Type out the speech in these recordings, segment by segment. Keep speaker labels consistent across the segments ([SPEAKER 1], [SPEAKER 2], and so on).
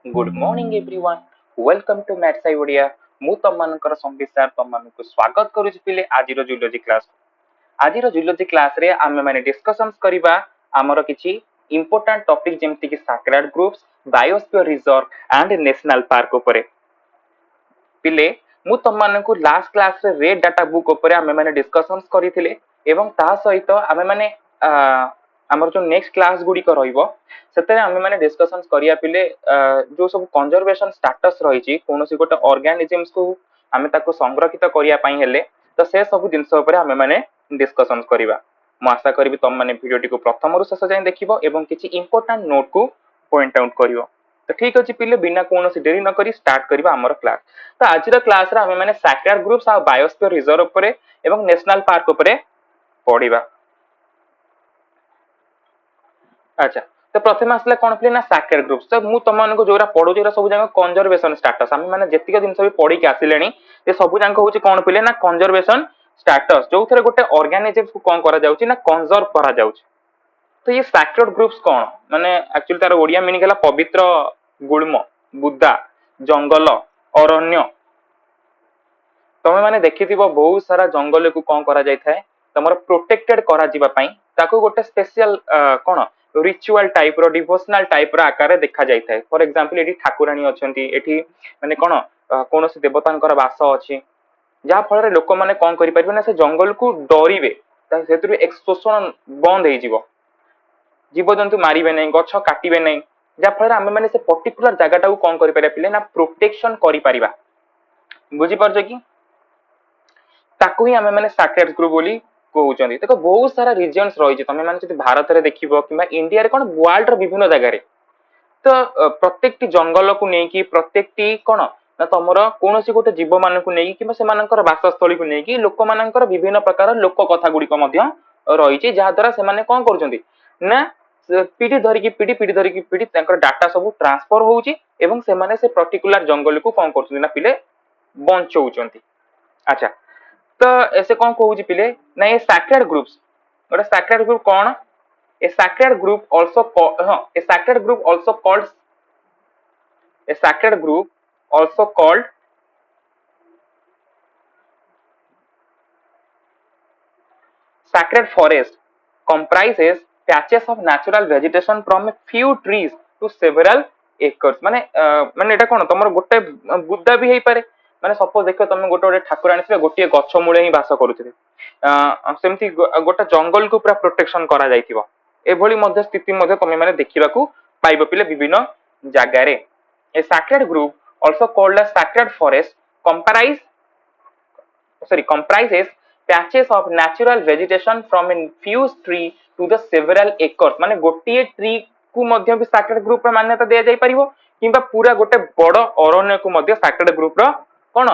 [SPEAKER 1] Good morning everyone welcome to maths I Odia मु तम मानकर संबित सर तम मानक स्वागत करूछि पिले आजिरो जियोलॉजी क्लास आजिरो जियोलॉजी क्लास रे आमे माने डिस्कशंस करिबा हमर किछि इंपोर्टेंट टॉपिक जेमति कि sacred groups biosphere reserve and national park उपरे पिले मु तम मानक लास्ट क्लास रे रेड डाटा बुक उपरे आमे माने डिस्कशंस करिथिले एवं ता सहित आमे माने हमर जो नेक्स्ट क्लास गुडी को रहइबो सेते आमे माने डिस्कशंस करिया पिले जो सब कंजर्वेशन स्टेटस रहिछि कोनोसी गोटे ऑर्गेनिजम्स को आमे ताको संरक्षित करिया पई हेले तो से सब जिंस ऊपर आमे माने डिस्कशंस करिबा मु आशा करबी तुम माने वीडियोटी को प्रथम रु शेष जाय देखिबो एवं किछि इंपोर्टेंट नोट को पॉइंट आउट करिवो तो ठीक अछि पिले बिना कोनोसी देरी न करी स्टार्ट करिबा हमर क्लास तो आजिर क्लास रे आमे माने सैक्रेड ग्रुप्स आ बायोस्फीयर रिजर्व ऊपर एवं नेशनल पार्क ऊपर पढिबा अच्छा तो प्रथम आसला कोन प्ले ना सैक्रेड ग्रुप्स तो मु तम मानको जोरा पढो जोरा सब जांग कंजर्वेशन स्टेटस हम माने जेतिक दिन सब पढी के आसिलेनी ए सब जांग होची कोन प्ले ना कंजर्वेशन स्टेटस जो थरे गोटे ऑर्गेनिजम्स को कोन करा जाउची ना कंजर्व करा जाउची तो ये सैक्रेड ग्रुप्स कोन माने एक्चुअली तार ओडिया मीनिंग हला पवित्र गुल्म बुद्धा जंगल अरण्य तमे माने देखिथिबो बहुत सारा जंगल को कोन करा जाय थाए तमर प्रोटेक्टेड करा जिबा पई ताको गोटे स्पेशल कोन रिचुअल टाइप रो डिवोशनल टाइप रो आकार देखा जाय थाए फॉर एग्जांपल एठी ठाकुरानी अछंती एठी माने कोन कोनोसी देवतांकर वास अछि जा फल रे लोक माने कोन करि परिबे ना से जंगल को डरिबे ता सेतु एक्सपोजन बंद हे जिवो जीव जंतु मारिबे नै गछ काटिबे नै जा फल रे हम माने से पर्टिकुलर जगह को कोन करि परिबा पिले ना प्रोटेक्शन करि परिबा बुझी परछ कि ताकू ही आमे माने सैक्रेड ग्रुप बोली कहउचंदी देखो बहुत सारा रीजन्स रही छै तमे माने जति भारत रे देखिबो किबा इंडिया रे कोन वर्ल्ड रो विभिन्न जगह रे तो प्रत्येक जंगल को नै कि प्रत्येक कोन ना तमरो कोनोसी गोटे जीव मान को नै कि से मानकर वासस्थली को नै कि लोक मानकर विभिन्न प्रकार लोक कथा गुडी को मध्य रही छै जा द्वारा से माने कोन करचंदी ना पीढ़ी धरी की पीढ़ी तांकर डाटा सब ट्रांसफर होउची एवं से माने से पर्टिकुलर जंगल को कोन करचंदी ना पिले बंचौचंदी अच्छा तो ऐसे कौन कहूँ पिले ना ये सैक्रेड ग्रुप्स गोटे सैक्रेड ग्रुप कौन a sacred group also a sacred group also called a sacred group also called sacred forest comprises patches of natural vegetation from a few trees to several acres माने माने एटा कोन तमर गोटे बुद्धा भी हेई पारे माने suppose देखो तुम गोटे गोटे ठाकुराणी से गोटे गछ मूले ही वास करूथिबे सेमती गोटे जंगल को पूरा प्रोटेक्शन करा जायतिबो एभली मध्य स्थिति मध्य तमे माने देखिबा को पाइबो पिले विभिन्न जागा रे a sacred group also called a sacred forest comprises patches of natural vegetation from a few tree to the several acres माने गोटे ट्री को मध्य भी सैक्रेड ग्रुप रे मान्यता दिया जाय परिबो किबा पूरा गोटे बड़ अरण्य को मध्य सैक्रेड ग्रुप रो कोन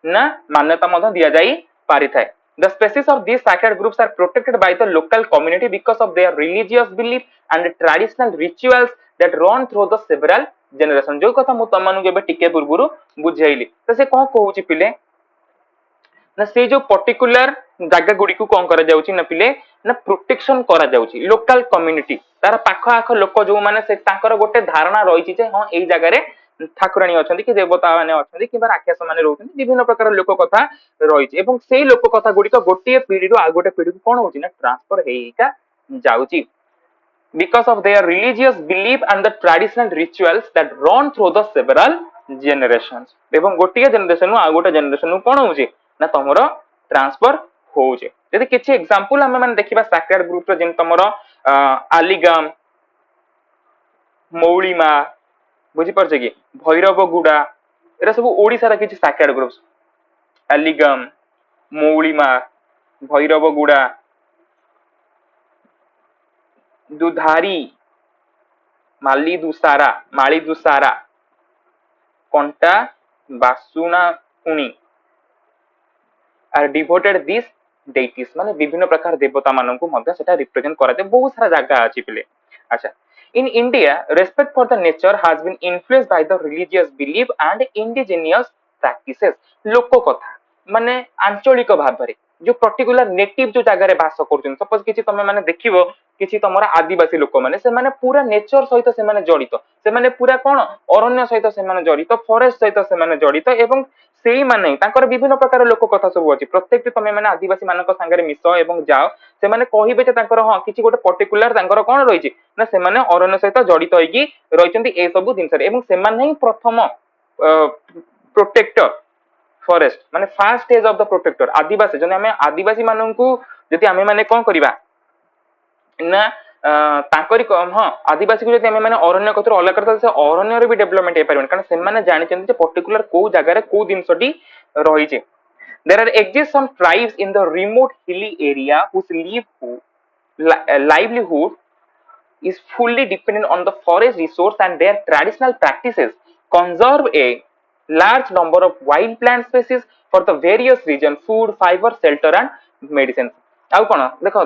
[SPEAKER 1] ना मान्यता मध्य दिया जाय पारि थाए the species of these sacred groups are protected by the local community because of their religious belief and traditional rituals that run through the several generation जो कथा मु तमनु के टिके पूर्वरु बुझाइली तो से कोन कहूची पिले ना से जो पर्टिकुलर जगह गुडी को कोन करा जाउची ना पिले ना प्रोटेक्शन करा जाउची लोकल कम्युनिटी तार पाख आख लोक जो माने से तांकर गोटे धारणा रहिछि जे हां एई जगह रे ठाकुराणी अछंती कि देवता माने अछंती कि राक्षस माने रहउछंती विभिन्न प्रकार लोक कथा रहिछि एवं सेई लोक कथा गुडी को गोटे पीढ़ी रो आ गोटे पीढ़ी को कोन होछि ना ट्रांसफर हेइका जाउची because of their religious belief and the traditional rituals that run through the several generations एवं गोटे जनरेशन आ गोटे जनरेशन कोन होछि ना तमरो ट्रांसफर होउछे यदि किछि एग्जांपल हम माने देखिबा सैक्रेड ग्रुप रो जेन तमरो आलिगम मौलिमा बुझी परछे कि भैरव गुडा एरा सब ओडिसा रा किछि सैक्रेड ग्रुप्स आलिगम मौलिमा भैरव गुडा दुधारी माली दुसारा कंटा बासुना उनी आर डिवोटेड दिस डेटीज माने विभिन्न प्रकार देवता मानन को मध्य सेटा रिप्रेजेंट करा जाय बहुत सारा जागा अछि पिले अच्छा in India respect for the nature has been influenced by the religious belief and indigenous practices लोक कथा माने आंचलिक भाबरे जो पर्टिकुलर नेटिव जो जगह रे बास कर सपोज किसी तुम मैंने देखिबो किसी तुम आदिवासी लोक मैंने से माने पूरा नेचर सहित से माने जड़ित से माने पूरा कौन अरण्य सहित से माने जड़ित फॉरेस्ट सहित से माने जड़ित एवं सेही माने तांकर विभिन्न प्रकार लोक कथा सब अछि प्रत्येक तुम मैंने आदिवासी मानक संगे मिस एवं जाओ से माने कहिबे जे तांकर हां किछि गोटे पर्टिकुलर तांकर कोन रहिछि ना से माने अरण्य सहित जड़ित होइकी रहिचंती ए सब जिंस रे एवं से माने ही प्रथम प्रोटेक्टर फॉरेस्ट माने first stage of the protector आदिवासी जने हमें आदिवासी माननकु जति हमें माने कोन करिबा ना तांकरी हाँ आदिवासी को जति हमें माने अरण्य कतर अलग करता से अरण्य रे भी डेवलपमेंट हे परबन कारण से माने जानि चंती जे पर्टिकुलर को जगह रे को दिनसटी रही छे there are exist some tribes in the remote hilly area whose livelihood is fully dependent on the forest resource and their traditional practices conserve a large number of wild plant species for the various region food fiber shelter and medicine आउ कोन देखो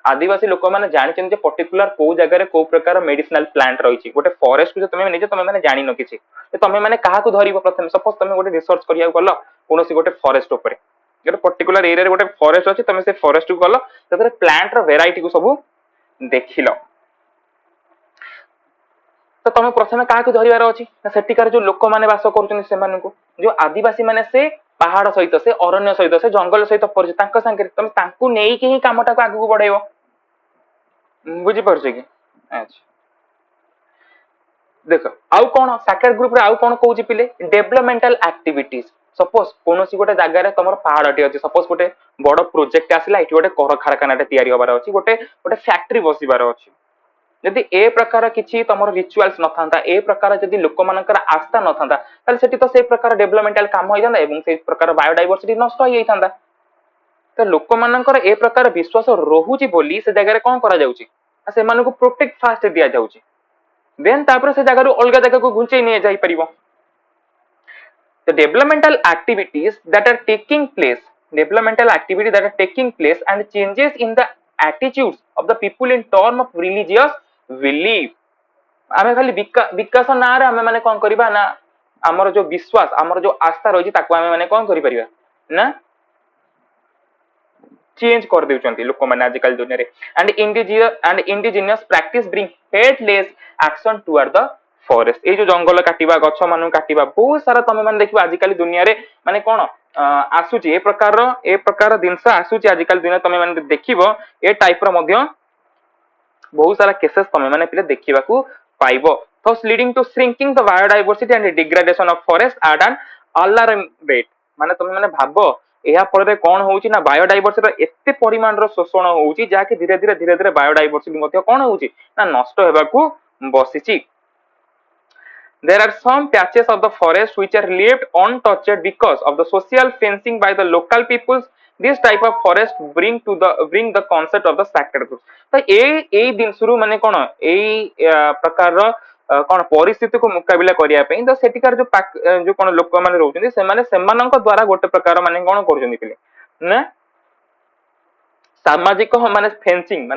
[SPEAKER 1] आदिवासी लोक माने जानि जे particular को जगह रे को प्रकार मेडिसिनल प्लांट रही गोटे फॉरेस्ट को तुम निजे तुम माने जानि न किछि तुम माने काहा को धरिबो प्रथम सपोज तुम गोटे रिसर्च करिया गलो कोनोसी गोटे फॉरेस्ट ऊपर गोटे पर्टिकुलर एरिया रे गोटे फॉरेस्ट अछि तुम से फॉरेस्ट को गलो ततरे प्लांट रो वेराइटी को सब देखिलो तो तुम प्रथम क्या धरबार अच्छी सेठिकार जो लोक मैंने बास कर जो आदिवासी मैंने से पहाड़ सहित से अरण्य सहित से जंगल सहित परिचय सांगे तुम नहीं ही कमटा को आगू बढ़ेब बुझीपार कि अच्छा देख आउ कौन सैक्रेड ग्रुप रे आउ कौन कहूँ पिले डेवलपमेंटल एक्टिविटीज सपोज कौन गोटे जगार तुम पहाड़टी अच्छी सपोज गोटे बड़ प्रोजेक्ट आसला ये गोटे कारखाना तैयारी हबार अच्छी गोटे गोटे फैक्ट्री बसिबार अच्छी जदि ए प्रकार किछि तमर रिचुअल्स न थांता ए प्रकार जदि लोक मानकर आस्था न थांता ताले सेठी तो से प्रकार डेवलपमेंटल काम होई जांदा एवं से प्रकार बायोडायवर्सिटी नष्ट होई थांदा तो लोक मानकर ए प्रकार विश्वास रहुची बोली से जगह रे कोन करा जाउची से मानको प्रोटेक्ट फास्ट दिया जाउची देन तापर से जगह अलग जगह को घुंचै नै जाई परिबो the developmental activities that are taking place and changes in the attitudes of the people in terms of religious belief आमे खाली विकास ना रे आमे माने कोन करबा ना हमर जो विश्वास हमर जो आस्था रही ताको आमे माने कोन करि परिबा ना चेंज कर देउचंती लोक माने आजकल दुनिया रे and indigenous practice bring headless action toward the forest ए जो जंगल काटिबा गछ मानु काटिबा बहुत सारा तमे माने देखिबा आजकल दुनिया रे माने कोन आसुची ए प्रकार दिनसा आसुची आजकल दुनिया तमे माने देखिबो ए टाइप रो मध्य बहुत सारा केसेस तमे माने पिले देखिबा को पाइबो thus leading to shrinking the biodiversity and degradation of forest at an alarming rate माने तमे माने भाबो एहा फल रे कोन होउची ना बायोडायवर्सिटी रो एते परिमाण रो शोषण होउची जाके धीरे धीरे बायोडायवर्सिटी मध्य कोन होउची ना नष्ट हेबा को बसिची There are some patches of the forest which are left untouched because of the social fencing by the local peoples. This type of forest bring the concept of the sacred group. तो ए दिन शुरू माने कोन ए प्रकार रो कोन परिस्थिति को मुकाबिला करिया पे तो सेटिकार जो कोन लोक माने रहउछन से माने सेमानक द्वारा गोटे प्रकार माने कोन करछन पिले ना सामाजिक माने फेंसिंग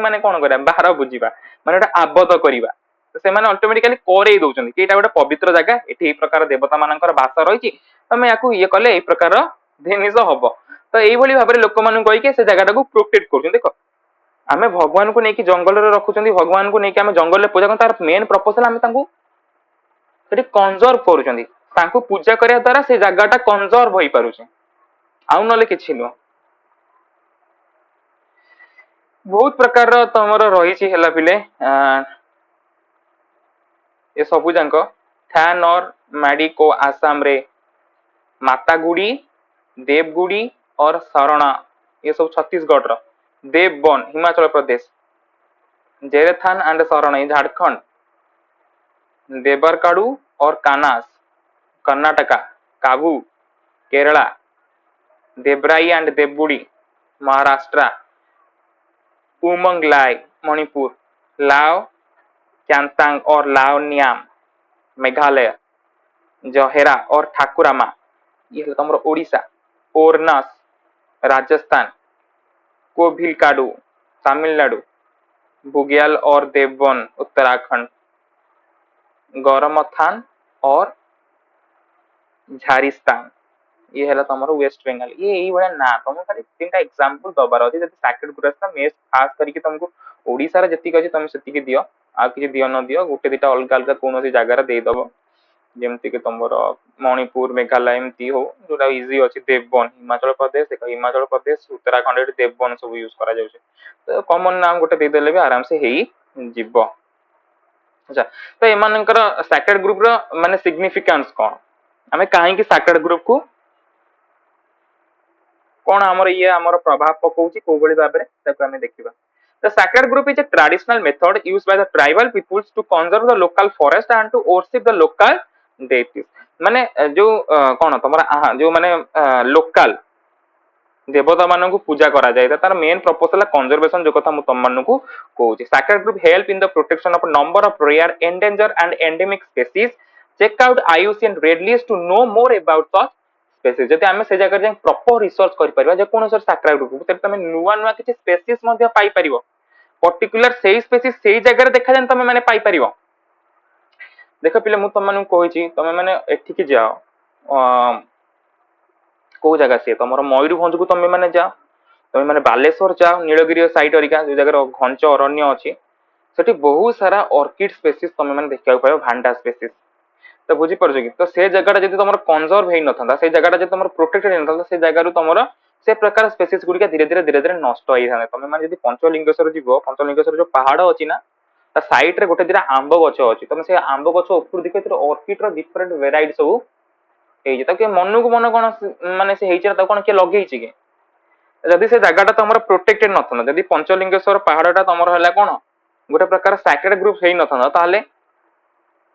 [SPEAKER 1] माने कोन करा बाहर बुझीबा माने आबद्ध करिबा से माने ऑटोमेटिकली कोरे दउछन कि एटा गोटे पवित्र जगह एठी ए प्रकार देवता मानकर वास रहिछि तमे याकू ये कले ए प्रकार जिनिस हबो तो एई भली भाबरे लोक मानु कहि के से जगहटा को प्रोटेक्ट करछन देखो आमे भगवान को नेकी जंगल रे रखुछंदी भगवान को नेकी आमे जंगल रे पूजा करन तार मेन प्रपोजल आमे तांकू सेठी कंजर्व करूछंदी तांकू पूजा करिया द्वारा से जगहटा कंजर्व होई पारुछे आउ नले किछि नो बहुत प्रकार तमरो रहिछि हला पिले ये सबू जाक थैन और मैडिको आसाम रे मातागुड़ी देवगुड़ी और शरणा ये सब छत्तीसगढ़ रो देवबन हिमाचल प्रदेश जेरेथान एंड शरणा झारखंड देबरकाडू और कानास कर्नाटका काबू केरला देवराई एंड देवगुड़ी महाराष्ट्र उमंगलाई मणिपुर लाओ क्यांतांग और लाओनियाम मेघालय जहेरा और ठाकुरामा ये तुम ओडिशा ओरनस राजस्थान कोभिलकाडू तमिलनाडु बुग्याल और देवबन उत्तराखंड गौरमथान और झारिस्तान ये है तमर वेस्ट बेंगल ये यही भाया ना तुम खाली तीन टा एग्जांपल दबार अच्छी जब सैक्रेड ग्रुप आसला मेस खास करके तुमको ओडिसा रे जति अछि तुम सेति दियो आ कि दियो न दियो गोटे दिटा अलग अलग कौन जगार देदब जेमती कि तुम मणिपुर मेघालय एमती हो जोटा इजी अच्छी देवबन हिमाचल प्रदेश देख हिमाचल प्रदेश उत्तराखंड देवबन सब यूज करा तो कॉमन नाम गोटे देदेले भी आराम से ही जीव अच्छा तो एमानकर सैक्रेड ग्रुप रो माने सिग्निफिकेंस कोन आमे काहे कि सैक्रेड ग्रुप को कौन आमर ये आमर प्रभाव पकाउची को बळी भाबरे ताको आमे देखिबा The sacred group is a traditional method used by the tribal peoples to conserve the local forest and to worship the local deities. माने जो कौन तमरा जो माने लोकल देवता मानक पूजा करा जाए तार मेन पर्पस है कंजर्वेशन जो कथा तुम मानक कहूँ sacred grove help in the protection of number of rare endanger and endemic species check out IUCN red list to know more about such species जदि आमे से जगह जे प्रॉपर रिसर्च करि परबा जे कोन सर सैक्रेड ग्रुप तब तमे नुवा नुवा किछि स्पीसीज मध्ये पाई परिबो पर्टिकुलर सेही स्पीसीज सेही जगह देखा जान तमे माने पाई परिबो देख पिले मु तुम मानक कहि तमे माने एठिक जाओ को जगह सी तुम मयूरभंज को तुम मैंने जाओ तुम मैंने बालेश्वर जाओ नीलगिरी साइड हरिका जो जगह घंच अरण्य अच्छी सेठी बहुत सारा ऑर्किड स्पेसीज तुम मैंने देखा पाइब भांडा स्पेसीज तो बुझीपार कि तो से जगह जब तुम कंजर्व हो ना से जगह जब तुम प्रोटेक्टेड होता से जगह तुम से प्रकार स्पेसीज गुड़िका धीरे धीरे धीरे धीरे नष्ट होता है तुम मैंने पंचलिंगेश्वर जीव पंचलिंगेश्वर जो पहाड़ अच्छी ना साइड रे गोटे दिटा आंब गछ अच्छी तुम से आंब गछ ऊपर देख ऑर्किड डिफरेंट वेराइटी सब मन को मन कौन माने से कौन किए लगे कि जदि से जगह तुम प्रोटेक्टेड न जदि पंचलिंगेश्वर पहाड़ा तुम है कौन गोटे प्रकार सैक्रेड ग्रुप हो न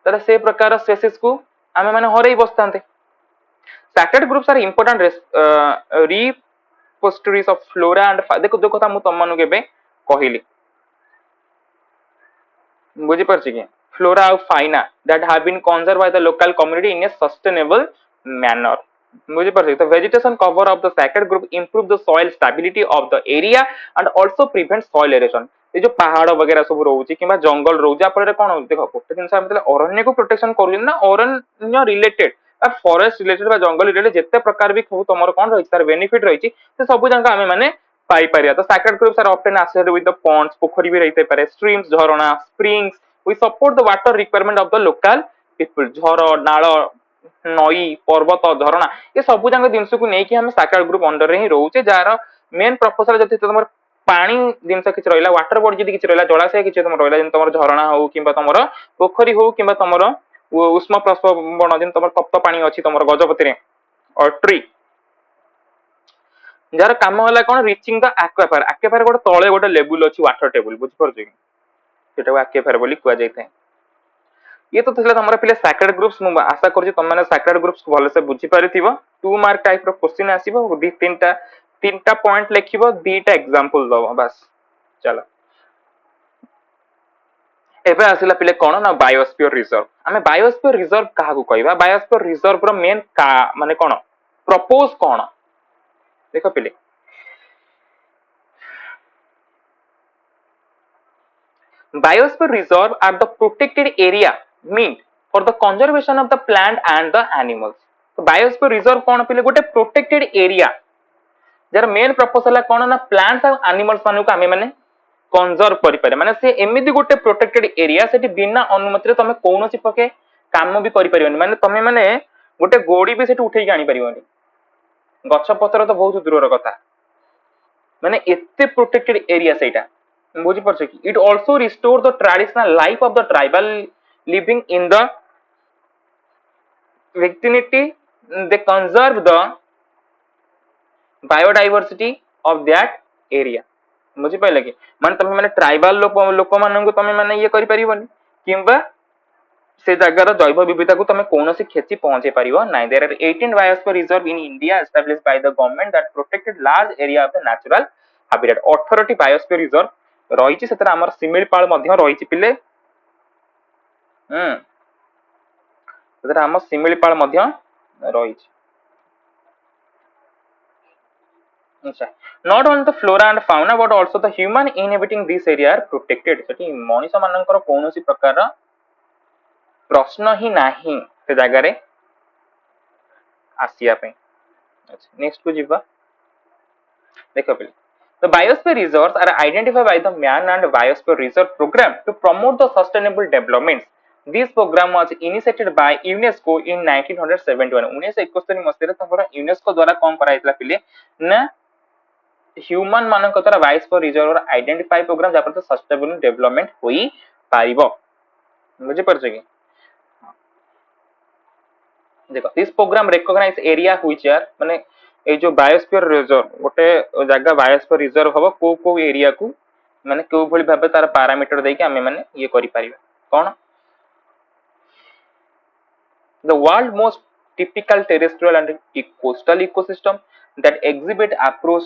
[SPEAKER 1] से प्रकार स्पेसीज को आम मैंने हर बसता sacred groups are important repositories of flora and देखो जो कथा तुम मानक कहली बुझीपार कि फ्लोरा और fauna that have been conserve by the local community in a sustainable manner बुझीपार तो vegetation cover of the sacred group improve the soil stability of the area and also prevent soil erosion ये जो पहाड़ वगैरह सब रोचे कि जंगल रोचे आप कौन देख गोटे जिन अरण्य को प्रोटेक्शन कर अरण्य रिलेटेड फॉरेस्ट रिलेटेड जंगल रिलेटेड जिते प्रकार भी तुम कौन रही तार बेनिफिट रही सब जगह आम मैंने पाई परिया तो sacred groups are often associated with the ponds पोखरी भी रहते पारे स्ट्रीम्स झरणा springs we support the water requirement of the local people झर नाल नई पर्वत झरणा ये सब जगह जिनस को लेकिन आम सैक्रेड ग्रुप अंडर रे ही रोचे जार मेन प्रपोजल जब तुम पानी जिनस किसी रहा वाटर बॉडी जब किसी रहा जलाशय किसी तुम रहा तुम झरणा हो कि तुम पोखरी हो कि तुम उष्म प्रस्रवण जिन तुम तप्त पानी अच्छी तुम गजपति ट्री जार कम है कौन रिचिंग द एक्वाफायर गोटे तले गोटे लेवल अच्छी वाटर टेबल बुझीपार एक्वाफायर बोली कह जाए ये तो तुम पे सैक्रेड ग्रुप्स मुझे आशा कर तुम मैंने सैक्रेड ग्रुप्स भल से बुझी पारि 2 मार्क टाइप रो क्वेश्चन आसीबो दी तीनटा पॉइंट लिखिबो दीटा एग्जांपल दबो बस चलो एबे आसिला पिले कोन ना बायोस्फीयर रिजर्व आमे बायोस्फीयर रिजर्व काहा को कहबा बायोस्फीयर रिजर्व रो मेन का माने कोन प्रपोज कोन देखो पिले Biosphere reserve are the protected area meant for the conservation of the plant and the animals. तो बायोस्फीयर रिजर्व कौन पिले गोटे protected area jar main proposal कौन ना प्लांट्स और एनिमल्स मानक आमे माने कंजर्व करि पारे माने से एमिति गोटे प्रोटेक्टेड एरिया सेठी बिना अनुमति रे तमे कोनोसी पके काम भी करि परिबनी माने तमे माने गोटे गोडी भी सेठी उठेई आनी परिबनी गछ पत्र तो बहुत दूर कथा माने एते प्रोटेक्टेड एरिया सेटा बुझी पारछ कि it also restore the traditional life of the tribal living in the vicinity they conserve the biodiversity of that area बुझी पाइले कि माने तमे माने ट्राइबल लोक मानन को तमे माने ये करि परिबनी किंबा से जगार जैव विविधता को तमे कोनोसी क्षति पहुंचे परिबो नाही there are 18 biosphere reserve in India established by the government that protected large area of the natural habitat 18 टी बायोस्फीयर रिजर्व रहिछि सेतरा हमर सिमिलपाल मध्ये रहिछि पिले सेतरा हमर सिमिलपाल मध्ये रहिछि अच्छा not only the flora and fauna but also the human inhabiting this area are protected सेठी मनुष्य मानकर कोनोसी प्रकार प्रश्न ही नाही से जगह रे आसिया पे अच्छा नेक्स्ट को जीवा देखो पे the biosphere reserves are identified by the man and biosphere reserve program to promote the sustainable development. This program was initiated by UNESCO in 1971 1971 Masih तमरा UNESCO द्वारा कोन करा हितला पिले ना ह्यूमन मानक द्वारा बायोस्फीयर रिजर्व आइडेंटिफाई प्रोग्राम जहाँ पर sustainable development होई पारिबो बुझी परछ कि देखो this program recognize area which are माने ए जो बायोस्फीयर रिजर्व गोटे जगह बायोस्फीयर रिजर्व हबो को एरिया को माने को भली भाबे तार पैरामीटर देके हमें माने ये करि परिबा कोन the world most typical terrestrial and coastal ecosystem that exhibit approach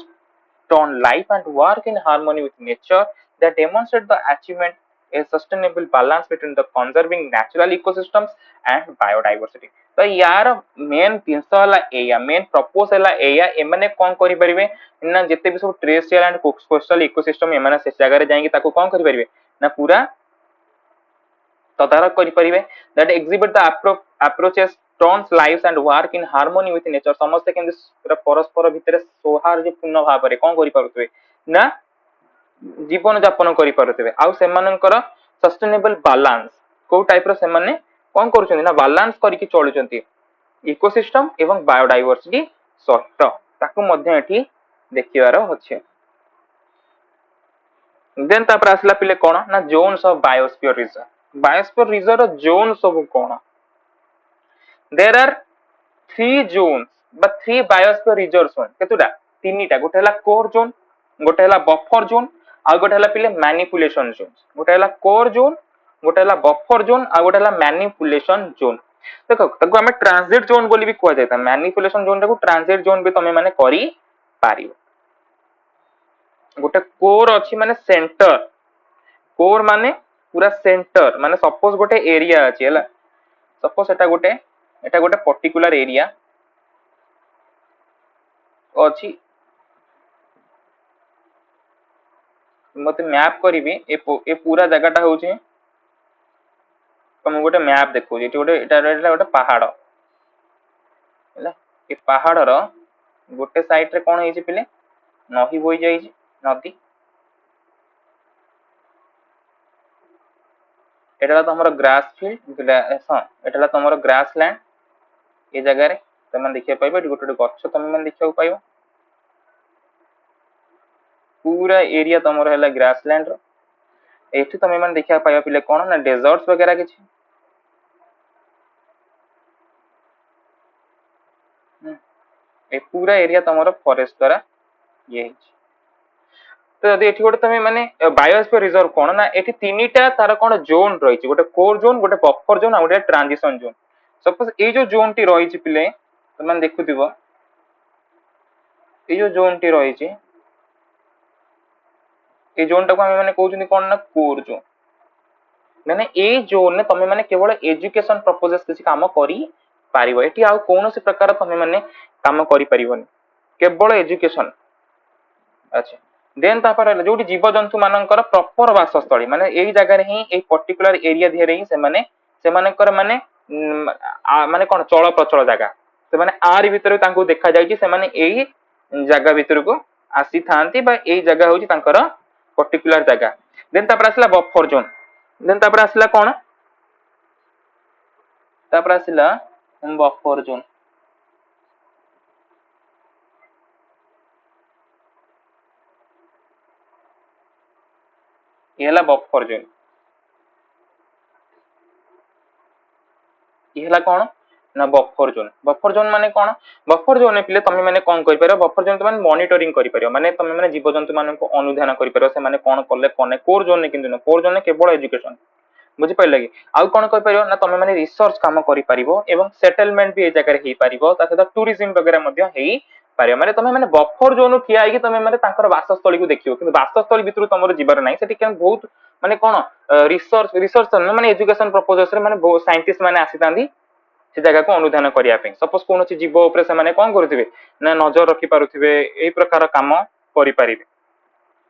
[SPEAKER 1] on life and work in harmony with nature that demonstrate the achievement a sustainable balance between the conserving natural ecosystems and biodiversity. तो यार main जिनस हला एया main propose हला एया एमाने कोन करि परिबे ना जते भी सब टेरेस्ट्रियल एंड कोस्टल इकोसिस्टम एमाने से जगह रे जाईंगे ताको कोन करि परिबे ना पूरा तदारक करि परिबे that exhibit the approaches turns lives and work in harmony with nature समस्त केन पूरा परस्पर भितरे सौहार्दपूर्ण भाबरे कोन करि पारुतबे ना जीवन यापन करि पारुतबे आ सेमानकर सस्टेनेबल बैलेंस को टाइप रो सेमाने कोन करूछन ना बैलेंस करिकि चलुचंती इकोसिस्टम एवं बायोडायवर्सिटी सहित ताकू मध्ये एठी देखिबार अछि देन तापर आसला पिले कोन ना zones of biosphere reserve zone सब कोन there are 3 zones but 3 biosphere reserve zone केतुडा तीनटा गोटे हला कोर जोन गोटे हला बफर जोन आ गोटे हला पिले मैनिपुलेशन जोन गोटे हला कोर जोन गोटे हला बफर जोन आ गोटे हला मैनिपुलेशन जोन देखो ताको हमें ट्रांजिट जोन बोली भी कहै जायता मैनिपुलेशन जोन टाको ट्रांजिट जोन भी तमे माने करी पारियो गोटे कोर अछि माने सेंटर कोर माने पूरा सेंटर माने सपोज गोटे एरिया अछि हला सपोज एटा गोटे पर्टिकुलर एरिया अछि मते मैप करिवि ए पूरा जगहटा होउछि तुम गोटे मैप देखो ये गोटे एटा गोटे पहाड़ हैला ए पहाड़ रो गोटे साइड रे कोन हेछि पिले नही बोई जाई नदी एटा तमरो ग्रास फील्ड हां एटा तमरो ग्रास लैंड ए जगह रे तमन देखिया पाइबो गोटे गच्छ तमन मन देखिया पाइबो पूरा एरिया तमरो हैला ग्रास लैंड रो एठी तमे मन देखिया पाइबो पिले कोन ना डेजर्ट्स वगैरह किछि ए पूरा एरिया तमरो फॉरेस्ट द्वारा ये तो यदि एठी गोटे तमे माने बायोस्फीयर रिजर्व कोन ना एठी तीनीटा तार कोन जोन रहिछि गोटे कोर जोन गोटे बफर जोन आ गोटे ट्रांजिशन जोन सपोज ए जो जोन टी रहिछि पिले तमन देखुथिबो ए जो जोन टी रहिछि ए जोन टाको हम माने कहउछनी कोन ना कोर जोन माने ए जोन ने तमे माने केवल एजुकेशन पर्पसेस किछि काम करी पारिबो एठी आ कोनोसी प्रकार तमे माने काम करी परिबोनी केवल एजुकेशन अच्छा देन तापर जोटी जीव जंतु मानकर प्रॉपर वासस्थली माने एही जगह रे ही ए पर्टिकुलर एरिया धिरे ही से मानेकर माने माने कोन चल प्रचल जगह से माने आर भीतर तांको देखा जाय कि से माने एही जगह भीतर को आसी थांती बा एही जगह होची तांकर पर्टिकुलर जगह देन तापर आसला बफर जोन देन तापर आसला कोन तापर आसला बफर जोन येला बफर जोन ना बफर जोन माने कोन बफर जोन पिले तमे माने कोन करि परबो बफर जोन तमे मॉनिटरिंग करि परबो माने तमे माने जीव जंतु माने को अनुधान करि परबो से माने कोन करले कोन कोर जोन ने किंतु कोर जोन ने केवल एजुकेशन बुझि पाइले कि आउ कोन करि परबो ना तमे माने रिसर्च काम करि परबो एवं सेटलमेंट भी ए जगह रे हेई परबो ता सहित टूरिज्म वगैरह मध्ये हेई पारे माने तमे माने बफर जोन ठिया आइ कि तमे माने तांकर वासस्थली को देखियो किंतु वासस्थली भितर तमरो जीवर नाही सेठी केन बहुत माने कोन रिसर्च माने एजुकेशन पर्पसेस रे माने साइंटिस्ट माने आसीतांदी से जगह को अनुधान करिया पे सपोज कोन छि जीव ऊपर से माने कोन करूथिबे ना नजर रखि पारुथिबे एई प्रकार काम करि पारिबे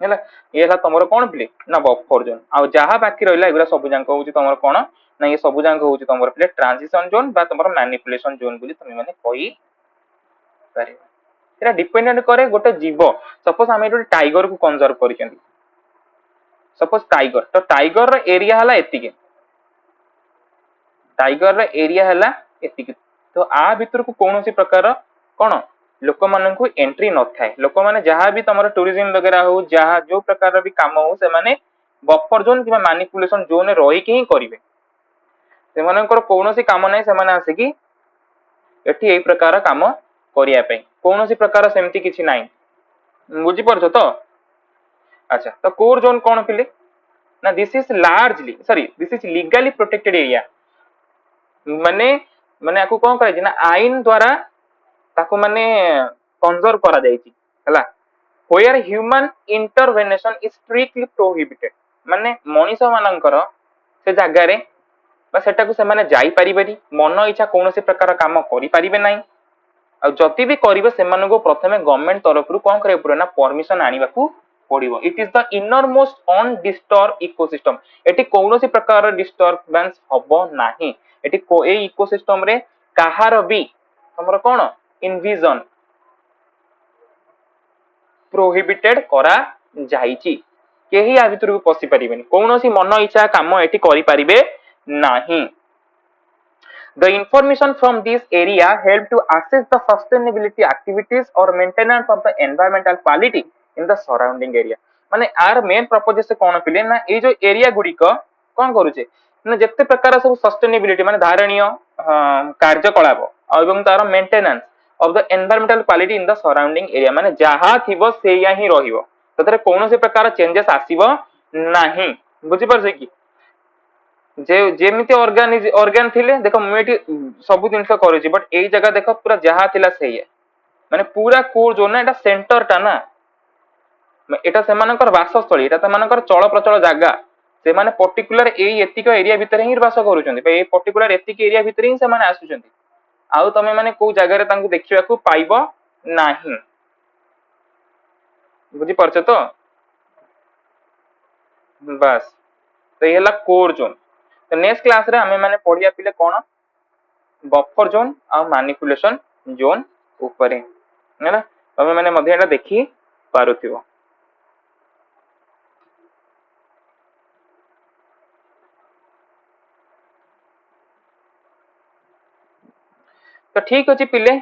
[SPEAKER 1] हैला एला तमरो कोन प्ले ना बफर जोन आ जहा बाकी रहला एगुरा सब जांक होउछि तमरो कोन ना ये सब जांक होउछि तमरो प्ले ट्रांजिशन जोन बा तमरो मैनिपुलेशन जोन बुली तमे माने कहि पारिबे एटा डिपेंडेंट करे गोटे जीव सपोज आम ये टाइगर को कंजर्व कर सपोज टाइगर तो टाइगर रो एरिया हला एतिके टाइगर रो एरिया हला एतिके तो आ भितर को कौन सी प्रकार कौन लोक मान को एंट्री न थाए लोक मैंने जहाँ भी तुम टूरिज्म वगैरह हो जहाँ जो प्रकार भी काम हो से माने बफर जोन कि मैनिपुलेशन जोन रही ही करेंगे से कौन सी काम ना से आसिकी एठी एई प्रकार काम करिया पे कौन सी प्रकार सेमती किछि नाही बुझी परछो तो अच्छा तो कोर जोन कौन पिले ना this is largely sorry this is legally protected area माने माने आकु कोन कहै ना आईन द्वारा ताको माने कंजर्व करा जायछि हला where human intervention is strictly prohibited माने मनीष मानकर से जगह रे बा सेटा को से माने जाई परिबेनी मन इच्छा कौन से प्रकार काम करि परिबे नाही आ जति भी करिवे से मानको प्रथमे गवर्नमेंट तरफ रु कोन करे पुरा ना परमिशन आनिबा को पड़िबो it is the inner most undisturbed ecosystem एटी कौन से प्रकार डिस्टर्बेंस हबो नाही एटी ए इकोसिस्टम रे काहार भी हमर कोन इनविजन प्रोहिबिटेड करा जाईची केही आ भितर को पसी परिबेनी कौनसी मन इच्छा काम एटी करि परिबे नाही The information from this area help to assess the sustainability activities or maintenance of the environmental quality in the surrounding area. माने आर मेन प्रपोज से कोन पिले ना ए जो एरिया गुडी को कोन करूचे ना जत्ते प्रकार सब सस्टेनेबिलिटी माने धारणीय कार्यकलाप एवं तार maintenance of the environmental quality in the surrounding area माने जहा थिबो सेया ही रहिबो ततरे कोनोसे प्रकार चेंजेस आसीबो नाही बुझि परछे कि जे जेमिति ऑर्गन थिले देखो मुएटी सब जिंस करूची बट एई जगह देखो पूरा जहा थिला सेया माने पूरा कोर जो ना एटा सेंटर टा ना एटा सेमानकर वासस्थली एटा सेमानकर चल प्रचल जागा से माने पर्टिकुलर एई एतिक एरिया भितर ही वास करूचंदी ए पर्टिकुलर एतिक एरिया भितर ही से माने आसुचंदी आउ तमे माने को जगह रे तांको देखिबा को पाइबो नाही बुझी परछे तो बस तो ये हला कोर जोन तो नेक्स्ट क्लास रे हमें माने पढ़िया पिले कोन बफर जोन आ मैनिपुलेशन जोन ऊपर है ना तमे माने मध्य एटा देखि पारुथिबो तो ठीक अछि पिले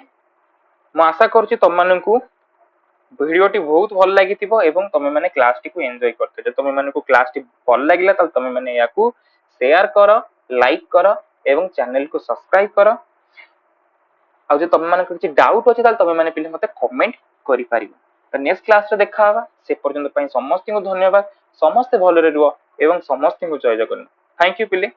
[SPEAKER 1] मु आशा करूची तम माननकु भिडियोटी बहुत भल लागिथिबो एवं तमे माने क्लास टी को एन्जॉय करते जे तमे माने को क्लास टी भल लागिला त तमे माने याकू शेयर करो लाइक करो एवं चैनल को सब्सक्राइब करो आ जे तमे माने किछि डाउट अछि त तमे माने पिले मते कमेंट करि पारिबो त नेक्स्ट क्लास रे देखा हवा से पर्यंत पई समस्त को धन्यवाद समस्त भलरे रुओ एवं समस्त को जय जगन्नाथ थैंक यू पिले।